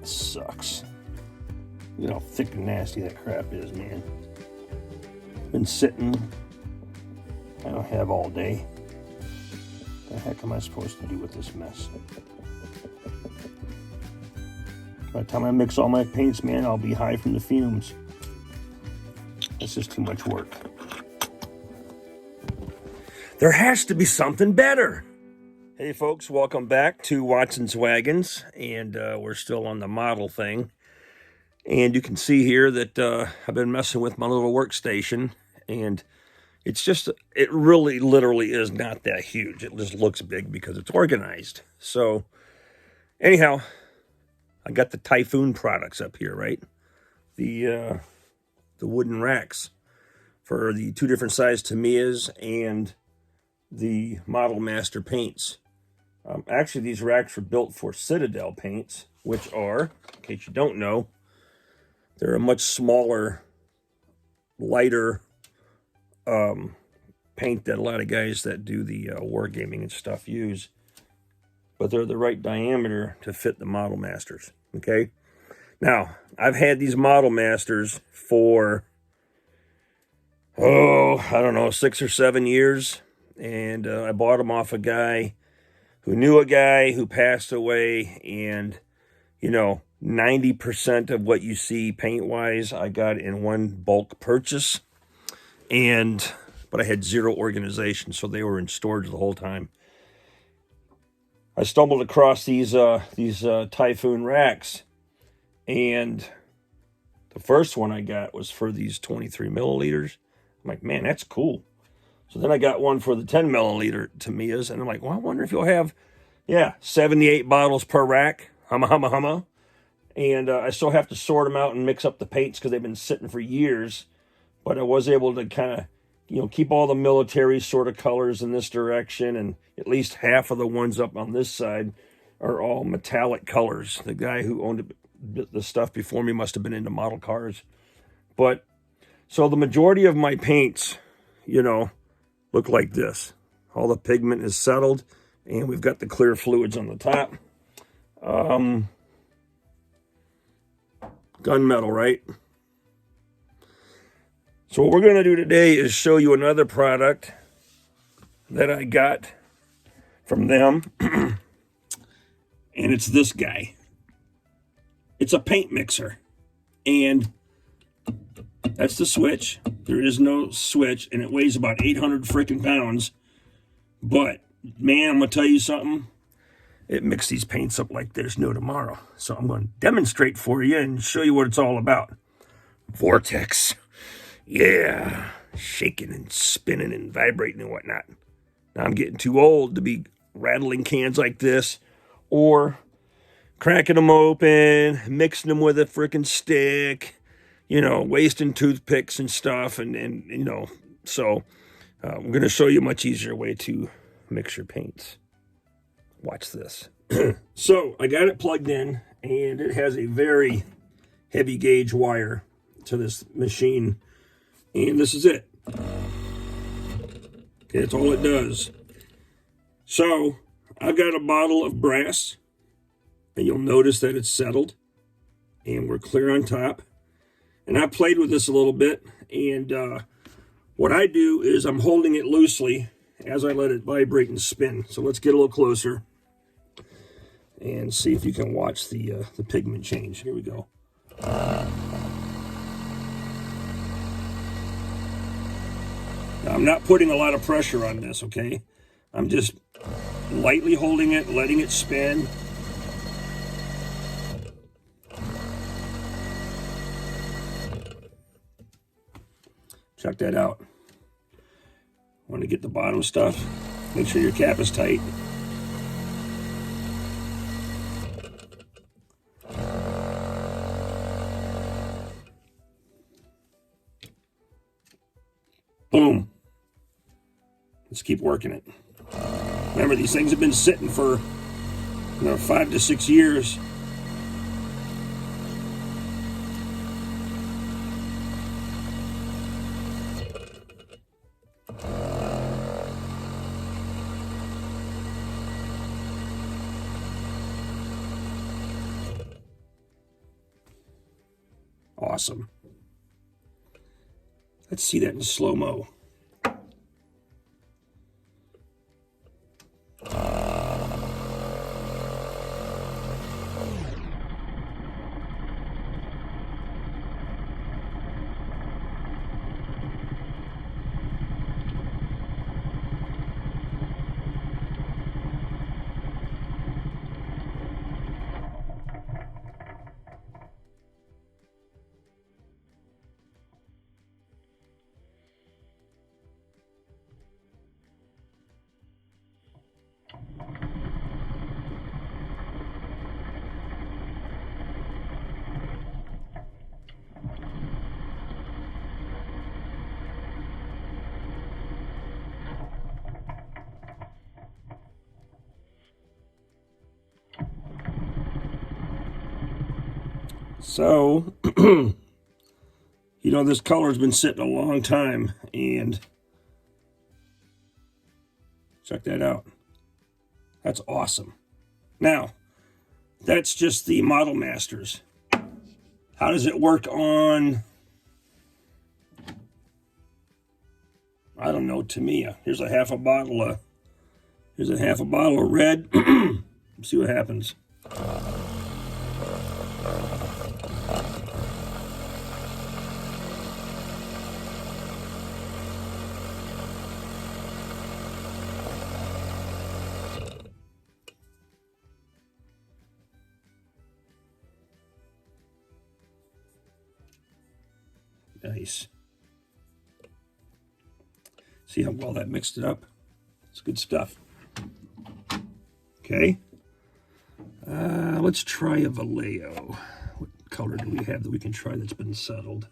sucks. You know how thick and nasty that crap is, man. Been sitting, I don't have all day. What the heck am I supposed to do with this mess? By the time I mix all my paints, man, I'll be high from the fumes. It's just too much work. There has to be something better. Hey folks, welcome back to Watson's Wagons, and we're still on the model thing. And you can see here that I've been messing with my little workstation, and it's just, it really literally is not that huge. It just looks big because it's organized. So anyhow, I got the Typhoon products up here, right? The wooden racks for the two different size Tamiyas and the Model Master paints. Actually, these racks were built for Citadel paints, which are, in case you don't know, they're a much smaller, lighter paint that a lot of guys that do the wargaming and stuff use. But they're the right diameter to fit the Model Masters, okay? Now, I've had these Model Masters for, I don't know, 6 or 7 years. And I bought them off a guy who knew a guy who passed away. And, you know, 90% of what you see paint-wise, I got in one bulk purchase. But I had zero organization, so they were in storage the whole time. I stumbled across these Typhoon racks, and the first one I got was for these 23 milliliters. I'm like, man, that's cool. So then I got one for the 10 milliliter Tamiyas, and I'm like, well, I wonder if you'll have, 78 bottles per rack. Humma. And I still have to sort them out and mix up the paints because they've been sitting for years. But I was able to kind of, keep all the military sort of colors in this direction, and at least half of the ones up on this side are all metallic colors. The guy who owned the stuff before me must have been into model cars. But, so the majority of my paints, look like this. All the pigment is settled, and we've got the clear fluids on the top. Gunmetal, right? So what we're going to do today is show you another product that I got from them. And it's this guy. It's a paint mixer. And that's the switch. There is no switch, and it weighs about 800 freaking pounds. But, man, I'm going to tell you something. It mixes these paints up like there's no tomorrow. So I'm going to demonstrate for you and show you what it's all about. Vortex. Yeah. Shaking and spinning and vibrating and whatnot. Now I'm getting too old to be rattling cans like this or cracking them open, mixing them with a freaking stick, wasting toothpicks and stuff. So I'm going to show you a much easier way to mix your paints. Watch this. So I got it plugged in, and it has a very heavy gauge wire to this machine. And this is it. Okay, that's all it does. So I've got a bottle of brass, and you'll notice that it's settled, and we're clear on top. And I played with this a little bit, and what I do is I'm holding it loosely as I let it vibrate and spin. So let's get a little closer and see if you can watch the pigment change. Here we go. Now, I'm not putting a lot of pressure on this, okay? I'm just lightly holding it, letting it spin. Check that out. Want to get the bottom stuff? Make sure your cap is tight. Boom. Let's keep working it. Remember, these things have been sitting for 5 to 6 years. Awesome. Let's see that in slow-mo. So, this color's been sitting a long time, and check that out. That's awesome. Now, that's just the Model Masters. How does it work on, I don't know, Tamiya? Here's a half a bottle of red. See what happens. Nice. See how well that mixed it up? It's good stuff. Okay. Let's try a Vallejo. What color do we have that we can try that's been settled?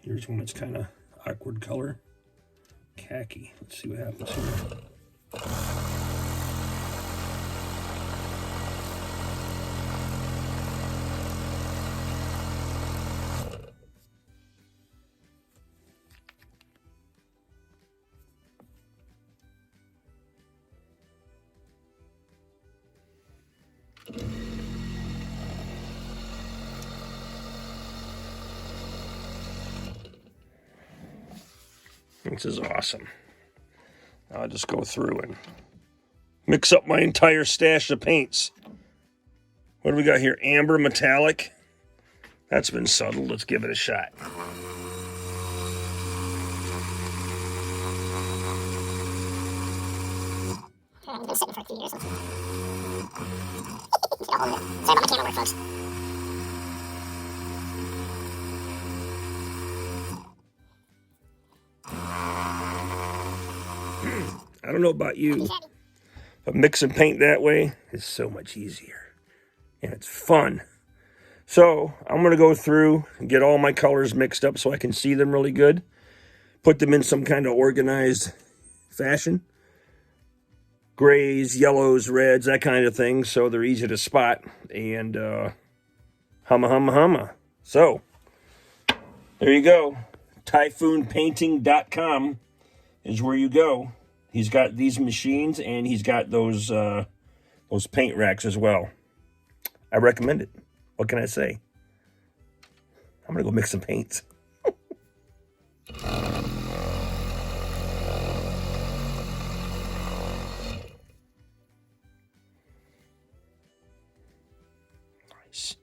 Here's one that's kind of awkward color. Khaki. Let's see what happens here. This is awesome. I'll just go through and mix up my entire stash of paints. What do we got here? Amber metallic. That's been settled. Let's give it a shot. It's been sitting for a few years. Sorry about my camera work, folks. I don't know about you, but mixing paint that way is so much easier, and it's fun. So I'm going to go through and get all my colors mixed up so I can see them really good, put them in some kind of organized fashion, grays, yellows, reds, that kind of thing, so they're easy to spot, and humma. So there you go. Typhoonpainting.com is where you go. He's got these machines, and he's got those paint racks as well. I recommend it. What can I say? I'm going to go mix some paints. Nice.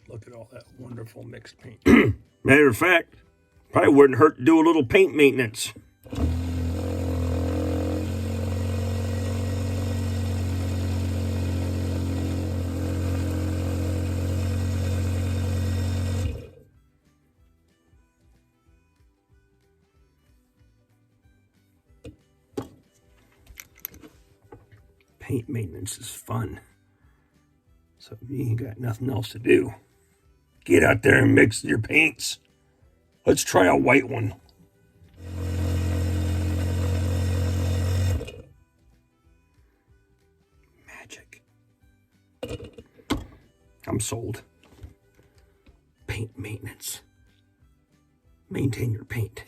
Look at all that wonderful mixed paint. Matter of fact, probably wouldn't hurt to do a little paint maintenance. Paint maintenance is fun. So if you ain't got nothing else to do, get out there and mix your paints. Let's try a white one. I'm sold. Paint maintenance. Maintain your paint.